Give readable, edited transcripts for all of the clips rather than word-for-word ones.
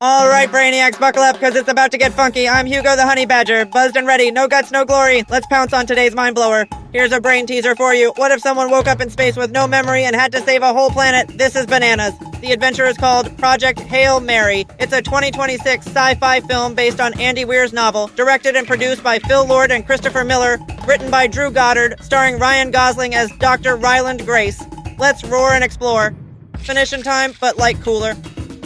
Alright, Brainiacs, buckle up, because it's about to get funky. I'm Hugo the Honey Badger, buzzed and ready, no guts, no glory. Let's pounce on today's mind blower. Here's a brain teaser for you. What if someone woke up in space with no memory and had to save a whole planet? This is bananas. The adventure is called Project Hail Mary. It's a 2026 sci-fi film based on Andy Weir's novel, directed and produced by Phil Lord and Christopher Miller, written by Drew Goddard, starring Ryan Gosling as Dr. Ryland Grace. Let's roar and explore. Finition time, but like cooler.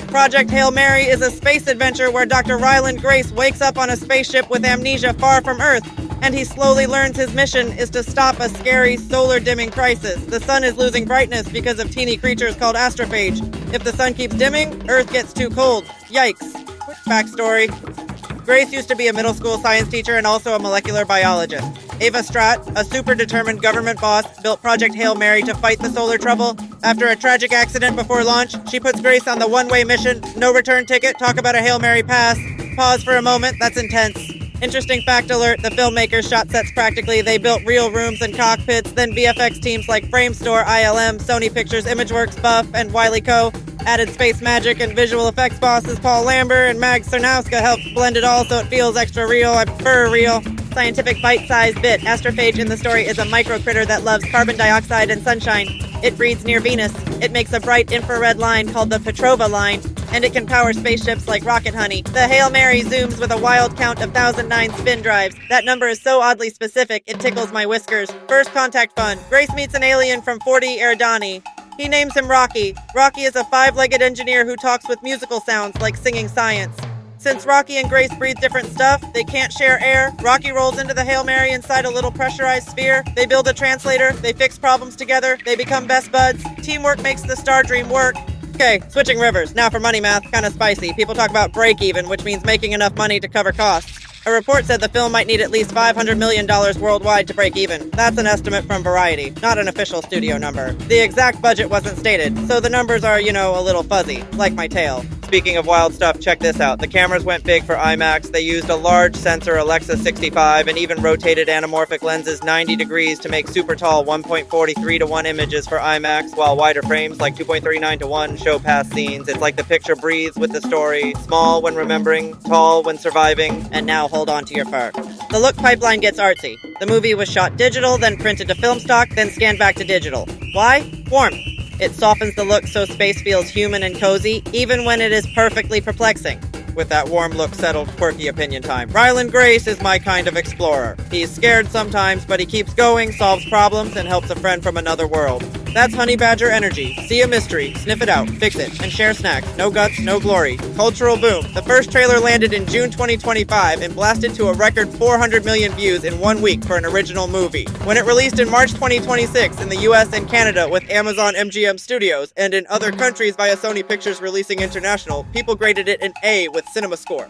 Project Hail Mary is a space adventure where Dr. Ryland Grace wakes up on a spaceship with amnesia far from Earth, and he slowly learns his mission is to stop a scary solar-dimming crisis. The sun is losing brightness because of teeny creatures called astrophage. If the sun keeps dimming, Earth gets too cold. Yikes. Quick backstory. Grace used to be a middle school science teacher and also a molecular biologist. Ava Stratt, a super determined government boss, built Project Hail Mary to fight the solar trouble. After a tragic accident before launch, she puts Grace on the one-way mission, no return ticket, talk about a Hail Mary pass. Pause for a moment, that's intense. Interesting fact alert, the filmmakers shot sets practically. They built real rooms and cockpits, then VFX teams like Framestore, ILM, Sony Pictures, Imageworks, Buff, and Wiley Co. added space magic, and visual effects bosses Paul Lambert and Mag Cernowska helped blend it all so it feels extra real. I prefer real. Scientific bite-sized bit. Astrophage in the story is a microcritter that loves carbon dioxide and sunshine. It breeds near Venus. It makes a bright infrared line called the Petrova line, and it can power spaceships like Rocket Honey. The Hail Mary zooms with a wild count of 1,009 spin drives. That number is so oddly specific, it tickles my whiskers. First contact fun. Grace meets an alien from 40 Eridani. He names him Rocky. Rocky is a five-legged engineer who talks with musical sounds like singing science. Since Rocky and Grace breathe different stuff, they can't share air. Rocky rolls into the Hail Mary inside a little pressurized sphere. They build a translator. They fix problems together. They become best buds. Teamwork makes the star dream work. Okay, switching rivers. Now for money math, kinda spicy. People talk about break even, which means making enough money to cover costs. A report said the film might need at least $500 million worldwide to break even. That's an estimate from Variety, not an official studio number. The exact budget wasn't stated, so the numbers are, a little fuzzy, like my tail. Speaking of wild stuff, check this out. The cameras went big for IMAX. They used a large sensor Alexa 65 and even rotated anamorphic lenses 90 degrees to make super tall 1.43:1 images for IMAX, while wider frames like 2.39:1 show past scenes. It's like the picture breathes with the story, small when remembering, tall when surviving, and now hold on to your fur. The look pipeline gets artsy. The movie was shot digital, then printed to film stock, then scanned back to digital. Why? Warmth. It softens the look so space feels human and cozy, even when it is perfectly perplexing. With that warm look settled, quirky opinion time. Ryland Grace is my kind of explorer. He's scared sometimes, but he keeps going, solves problems, and helps a friend from another world. That's Honey Badger energy. See a mystery, sniff it out, fix it, and share snacks. No guts, no glory. Cultural boom. The first trailer landed in June 2025 and blasted to a record 400 million views in 1 week for an original movie. When it released in March 2026 in the US and Canada with Amazon MGM Studios, and in other countries via Sony Pictures Releasing International, people graded it an A with CinemaScore.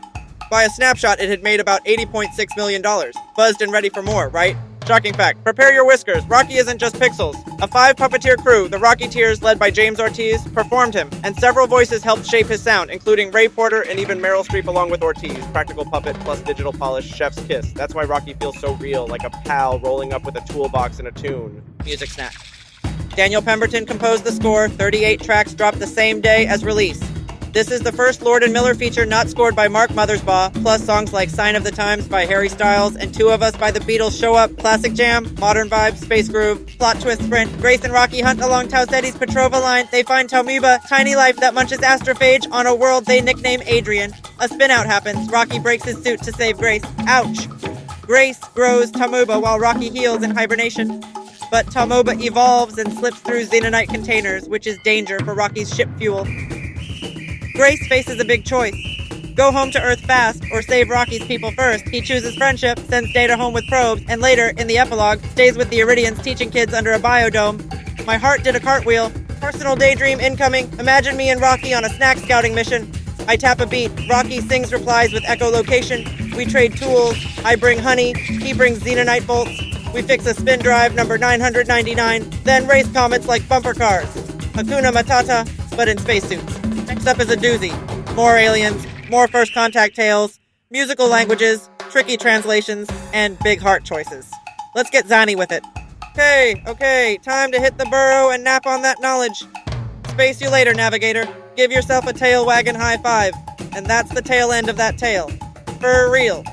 By a snapshot, it had made about $80.6 million. Buzzed and ready for more, right? Shocking fact. Prepare your whiskers. Rocky isn't just pixels. A 5-puppeteer crew, the Rocketeers, led by James Ortiz, performed him, and several voices helped shape his sound, including Ray Porter and even Meryl Streep along with Ortiz. Practical puppet plus digital polish, chef's kiss. That's why Rocky feels so real, like a pal rolling up with a toolbox and a tune. Music snack. Daniel Pemberton composed the score. 38 tracks dropped the same day as release. This is the first Lord and Miller feature not scored by Mark Mothersbaugh, plus songs like Sign of the Times by Harry Styles and Two of Us by the Beatles show up, classic jam, modern vibe, space groove, plot twist sprint. Grace and Rocky hunt along Tau Ceti's Petrova line. They find Taumiba, tiny life that munches astrophage on a world they nickname Adrian. A spin-out happens. Rocky breaks his suit to save Grace. Ouch! Grace grows Taumiba while Rocky heals in hibernation. But Taumiba evolves and slips through xenonite containers, which is danger for Rocky's ship fuel. Grace faces a big choice. Go home to Earth fast, or save Rocky's people first. He chooses friendship, sends Data home with probes, and later, in the epilogue, stays with the Iridians teaching kids under a biodome. My heart did a cartwheel. Personal daydream incoming. Imagine me and Rocky on a snack scouting mission. I tap a beat. Rocky sings replies with echolocation. We trade tools. I bring honey. He brings xenonite bolts. We fix a spin drive number 999. Then race comets like bumper cars. Hakuna Matata, but in spacesuits. Next up is a doozy. More aliens, more first contact tales, musical languages, tricky translations, and big heart choices. Let's get zany with it. Okay, time to hit the burrow and nap on that knowledge. Space you later, navigator. Give yourself a tail wagging high five. And that's the tail end of that tale. For real.